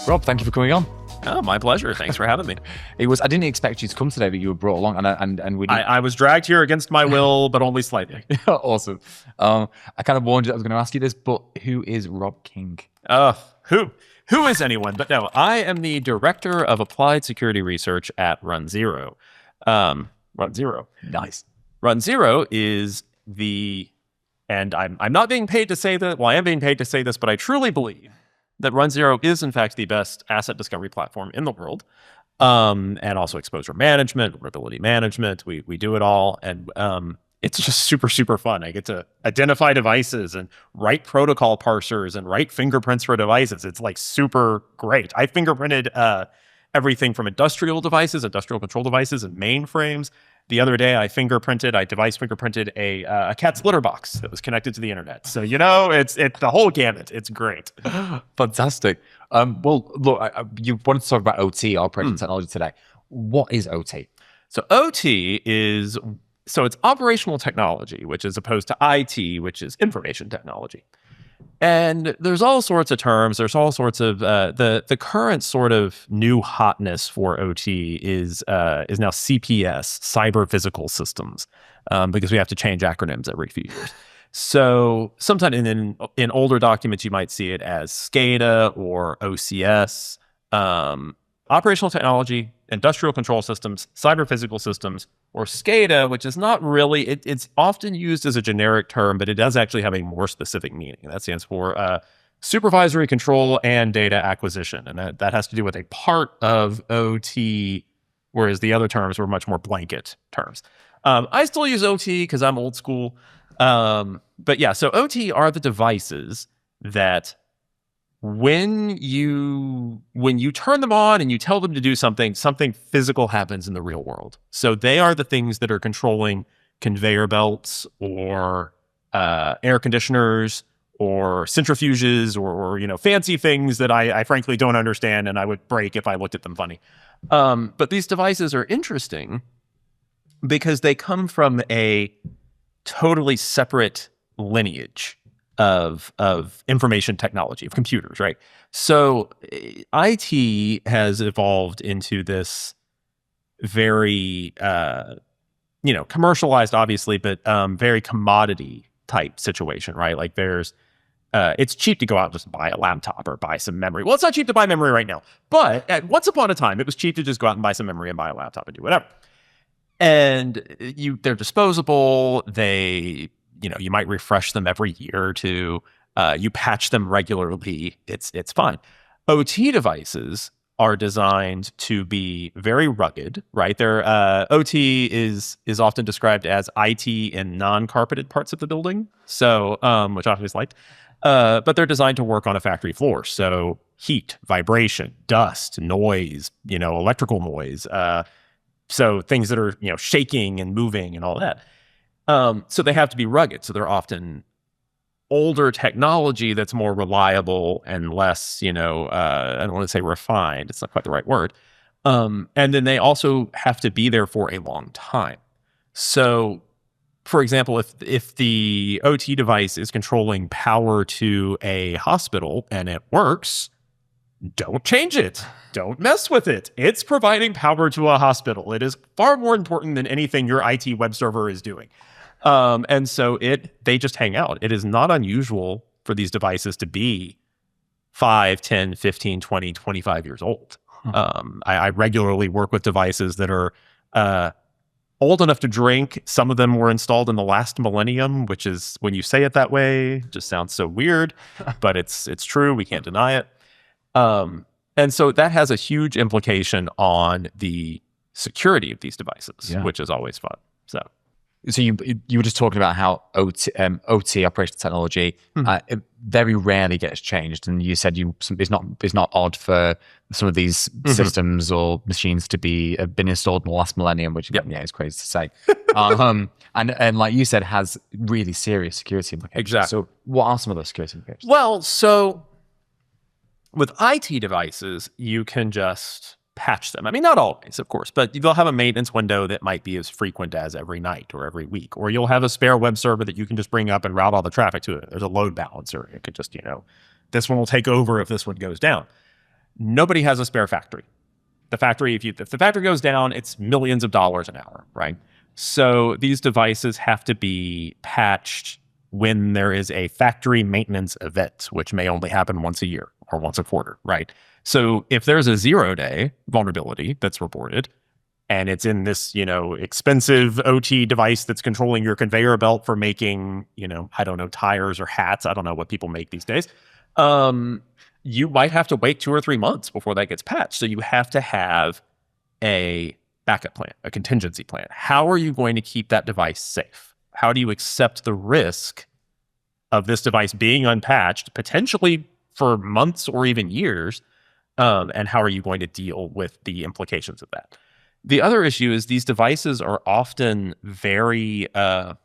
Rob, thank you for coming on. Oh, my pleasure. Thanks for having me. I didn't expect you to come today, but you were brought along, and we. I was dragged here against my will, but only slightly. Awesome. I kind of warned you that I was going to ask you this, but who is Rob King? Who is anyone? But no, I am the director of applied security research at runZero. runZero. Nice. runZero is and I'm not being paid to say that. Well, I am being paid to say this, but I truly believe that runZero is, in fact, the best asset discovery platform in the world, and also exposure management, vulnerability management. We do it all, and it's just super, super fun. I get to identify devices and write protocol parsers and write fingerprints for devices. It's like super great. I fingerprinted everything from industrial devices, industrial control devices, and mainframes. The other day, I device fingerprinted a cat's litter box that was connected to the internet. So, it's the whole gamut. It's great. Fantastic. Well, look, you wanted to talk about OT, operational technology, today. What is OT? So OT it's operational technology, which is opposed to IT, which is information technology. And there's all sorts of terms. There's all sorts of the current sort of new hotness for OT is now CPS, cyber physical systems, because we have to change acronyms every few years. So sometimes in older documents you might see it as SCADA or OCS, operational technology, industrial control systems, cyber physical systems, or SCADA, which is not really, it's often used as a generic term, but it does actually have a more specific meaning. That stands for supervisory control and data acquisition. And that has to do with a part of OT, whereas the other terms were much more blanket terms. I still use OT because I'm old school. But yeah, so OT are the devices that when you turn them on and you tell them to do something physical happens in the real world. So they are the things that are controlling conveyor belts or air conditioners or centrifuges or fancy things that I frankly don't understand and I would break if I looked at them funny. But these devices are interesting because they come from a totally separate lineage of information technology, of computers, right? So IT has evolved into this very, commercialized, obviously, but very commodity type situation, right? Like it's cheap to go out and just buy a laptop or buy some memory. Well, it's not cheap to buy memory right now, but once upon a time, it was cheap to just go out and buy some memory and buy a laptop and do whatever. And they're disposable. You might refresh them every year or two. You patch them regularly. It's fine. OT devices are designed to be very rugged, right? OT is often described as IT in non-carpeted parts of the building, so which I've always liked. But they're designed to work on a factory floor, so heat, vibration, dust, noise, electrical noise. So things that are shaking and moving and all that. So they have to be rugged. So they're often older technology that's more reliable and less, I don't want to say refined. It's not quite the right word. And then they also have to be there for a long time. So, for example, if the OT device is controlling power to a hospital and it works, don't change it. Don't mess with it. It's providing power to a hospital. It is far more important than anything your IT web server is doing. And so they just hang out. It is not unusual for these devices to be 5, 10, 15, 20, 25 years old. I regularly work with devices that are old enough to drink. Some of them were installed in the last millennium, which is, when you say it that way, just sounds so weird, but it's true. We can't deny it. And so that has a huge implication on the security of these devices, which is always fun. So you were just talking about how OT, operational technology, it very rarely gets changed, and you said it's not odd for some of these systems or machines to have been installed in the last millennium, which is crazy to say. And like you said, has really serious security implications. Exactly. So what are some of those security implications? Well, so with IT devices, you can just patch them. I mean, not always, of course, but they'll have a maintenance window that might be as frequent as every night or every week. Or you'll have a spare web server that you can just bring up and route all the traffic to it. There's a load balancer. It could just, this one will take over if this one goes down. nobody has a spare factory. The factory, if the factory goes down, it's millions of dollars an hour, right? So these devices have to be patched when there is a factory maintenance event, which may only happen once a year or once a quarter, right? So if there's a 0-day vulnerability that's reported, and it's in this, expensive OT device that's controlling your conveyor belt for making, I don't know, tires or hats. I don't know what people make these days. You might have to wait 2 or 3 months before that gets patched. So you have to have a backup plan, a contingency plan. How are you going to keep that device safe? How do you accept the risk of this device being unpatched, potentially for months or even years? And how are you going to deal with the implications of that? The other issue is these devices are often very, again,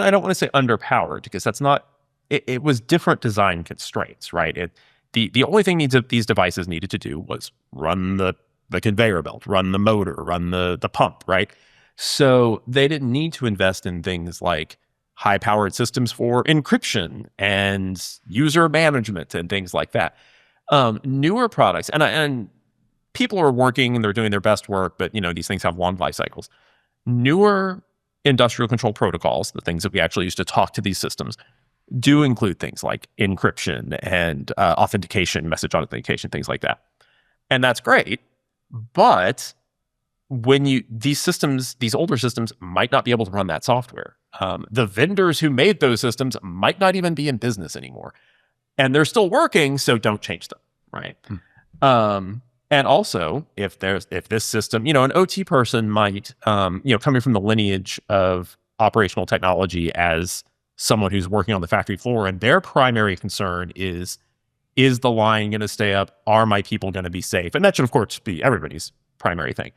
I don't want to say underpowered, because that's not, it was different design constraints, right? The only thing these devices needed to do was run the conveyor belt, run the motor, run the pump, right? So they didn't need to invest in things like high-powered systems for encryption and user management and things like that. Newer products, and people are working and they're doing their best work, but these things have long life cycles. Newer industrial control protocols, the things that we actually use to talk to these systems, do include things like encryption and authentication, message authentication, things like that. And that's great. But when these older systems might not be able to run that software. The vendors who made those systems might not even be in business anymore. And they're still working, so don't change them, right? And also, if this system, an OT person might, coming from the lineage of operational technology as someone who's working on the factory floor, and their primary concern is the line going to stay up? Are my people going to be safe? And that should, of course, be everybody's primary thing.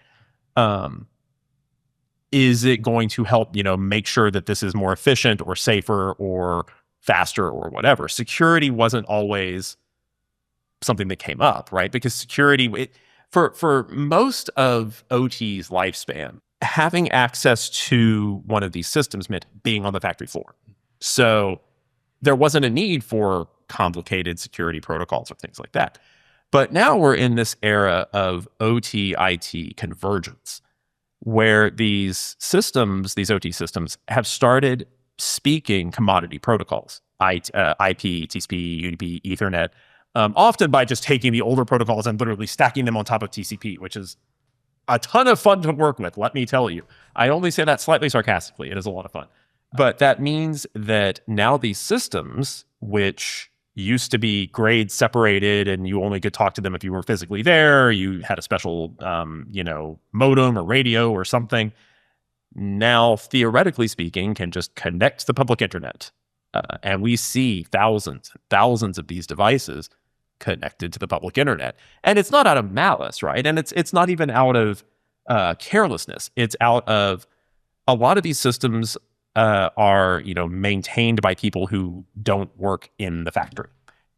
Is it going to help, make sure that this is more efficient or safer or faster or whatever? Security wasn't always something that came up, right? Because security, for most of OT's lifespan, having access to one of these systems meant being on the factory floor. So there wasn't a need for complicated security protocols or things like that. But now we're in this era of OT IT convergence, where these systems, these OT systems, have started speaking commodity protocols, IP, TCP, UDP, Ethernet, often by just taking the older protocols and literally stacking them on top of TCP, which is a ton of fun to work with, let me tell you. I only say that slightly sarcastically. It is a lot of fun. But that means that now these systems, which used to be grade separated and you only could talk to them if you were physically there, you had a special, modem or radio or something, now, theoretically speaking, can just connect to the public internet. And we see thousands and thousands of these devices connected to the public internet. And it's not out of malice, right? And it's not even out of carelessness. It's out of, a lot of these systems are, maintained by people who don't work in the factory.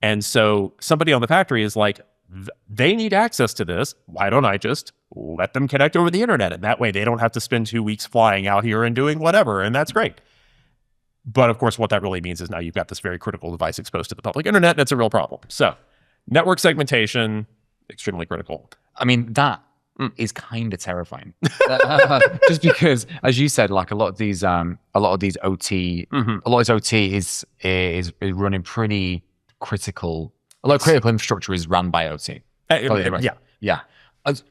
And so somebody on the factory is like, they need access to this. Why don't I just let them connect over the internet? And that way they don't have to spend 2 weeks flying out here and doing whatever. And that's great. But of course, what that really means is now you've got this very critical device exposed to the public internet. And it's a real problem. So network segmentation, extremely critical. I mean, that is kind of terrifying. Just because, as you said, like a lot of these OT, a lot of this OT is running pretty critical. A lot of critical infrastructure is run by OT. Yeah.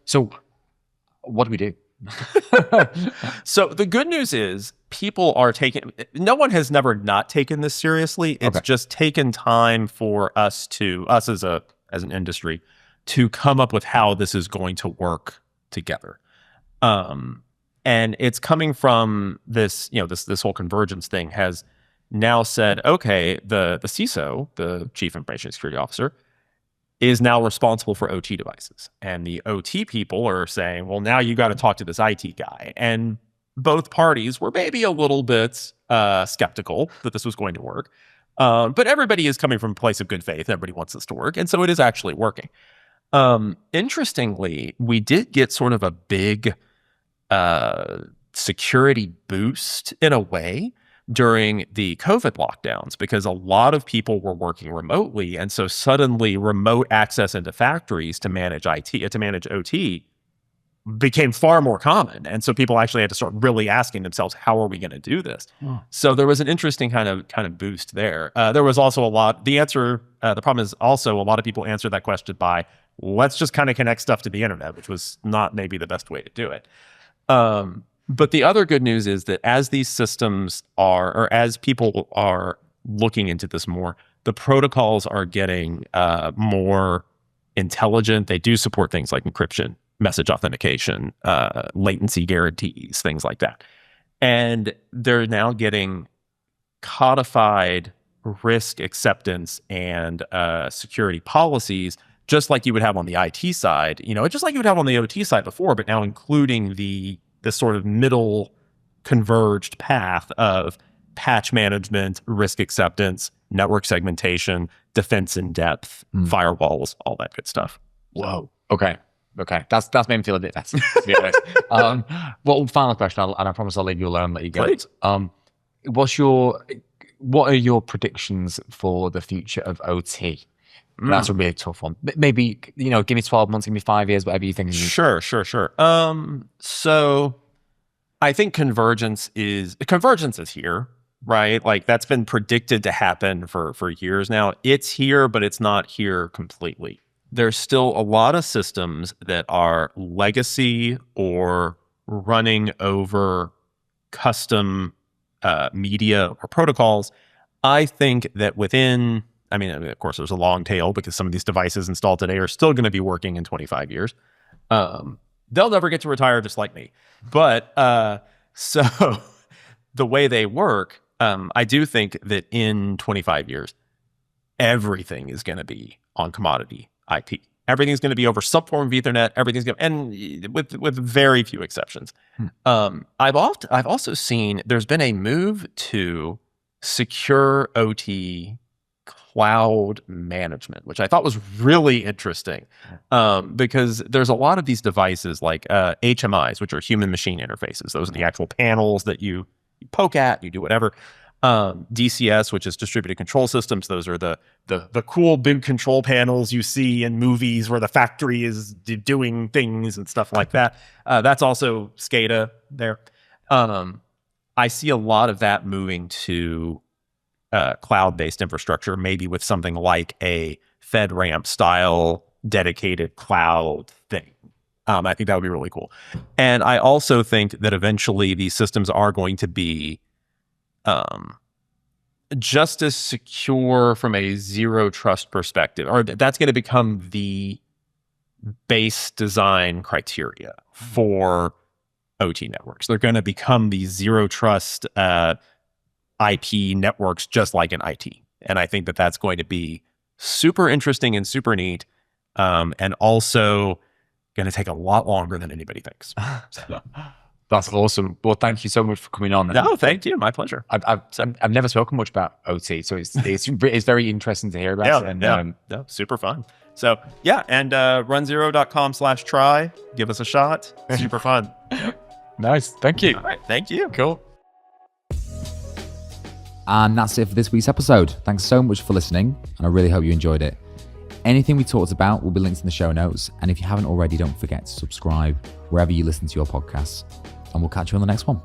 So, what do we do? So the good news is people are taking. No one has never not taken this seriously. It's just taken time for us as an industry to come up with how this is going to work together. And it's coming from this, this whole convergence thing has now said, okay, the CISO, the Chief Information Security Officer, is now responsible for OT devices. And the OT people are saying, well, now you got to talk to this IT guy. And both parties were maybe a little bit skeptical that this was going to work. But everybody is coming from a place of good faith. Everybody wants this to work. And so it is actually working. Interestingly, we did get sort of a big security boost in a way during the COVID lockdowns, because a lot of people were working remotely. And so suddenly remote access into factories to manage OT became far more common. And so people actually had to start really asking themselves, how are we going to do this? Oh. So there was an interesting kind of boost there. There was also the problem is also a lot of people answered that question by, let's just kind of connect stuff to the internet, which was not maybe the best way to do it. But the other good news is that as these systems or as people are looking into this more, the protocols are getting more intelligent. They do support things like encryption, message authentication, latency guarantees, things like that. And they're now getting codified risk acceptance and security policies, just like you would have on the IT side, just like you would have on the OT side before, but now including this sort of middle converged path of patch management, risk acceptance, network segmentation, defense in depth, firewalls, all that good stuff. Whoa. Okay. That's made me feel a bit better, to be honest. Well, final question, and I promise I'll leave you alone, let you go. Please. What are your predictions for the future of OT? That's a really tough one. Maybe, give me 12 months, give me 5 years, whatever you think. Sure. So I think convergence is here, right? Like that's been predicted to happen for years now. It's here, but it's not here completely. There's still a lot of systems that are legacy or running over custom media or protocols. I think that of course, there's a long tail because some of these devices installed today are still going to be working in 25 years. They'll never get to retire just like me. But so the way they work, I do think that in 25 years, everything is going to be on commodity IP. Everything's going to be over subform Ethernet. And with very few exceptions. I've also seen there's been a move to secure OT cloud management, which I thought was really interesting, because there's a lot of these devices like HMIs, which are human machine interfaces. Those are the actual panels that you poke at, you do whatever. DCS, which is distributed control systems. Those are the cool big control panels you see in movies where the factory is doing things and stuff like that. That's also SCADA there. I see a lot of that moving to cloud-based infrastructure, maybe with something like a FedRAMP style dedicated cloud thing. I think that would be really cool. And I also think that eventually these systems are going to be just as secure from a zero trust perspective, or that's going to become the base design criteria for OT networks. They're going to become these zero trust IP networks, just like in IT. And I think that that's going to be super interesting and super neat, and also going to take a lot longer than anybody thinks. So. That's awesome. Well, thank you so much for coming on. No, thank you. My pleasure. I've never spoken much about OT, so it's very interesting to hear about. Super fun. So and runZero.com/try. Give us a shot. Super fun. Nice. Thank you. All right. Thank you. Cool. And that's it for this week's episode. Thanks so much for listening, and I really hope you enjoyed it. Anything we talked about will be linked in the show notes, and if you haven't already, don't forget to subscribe wherever you listen to your podcasts, and we'll catch you on the next one.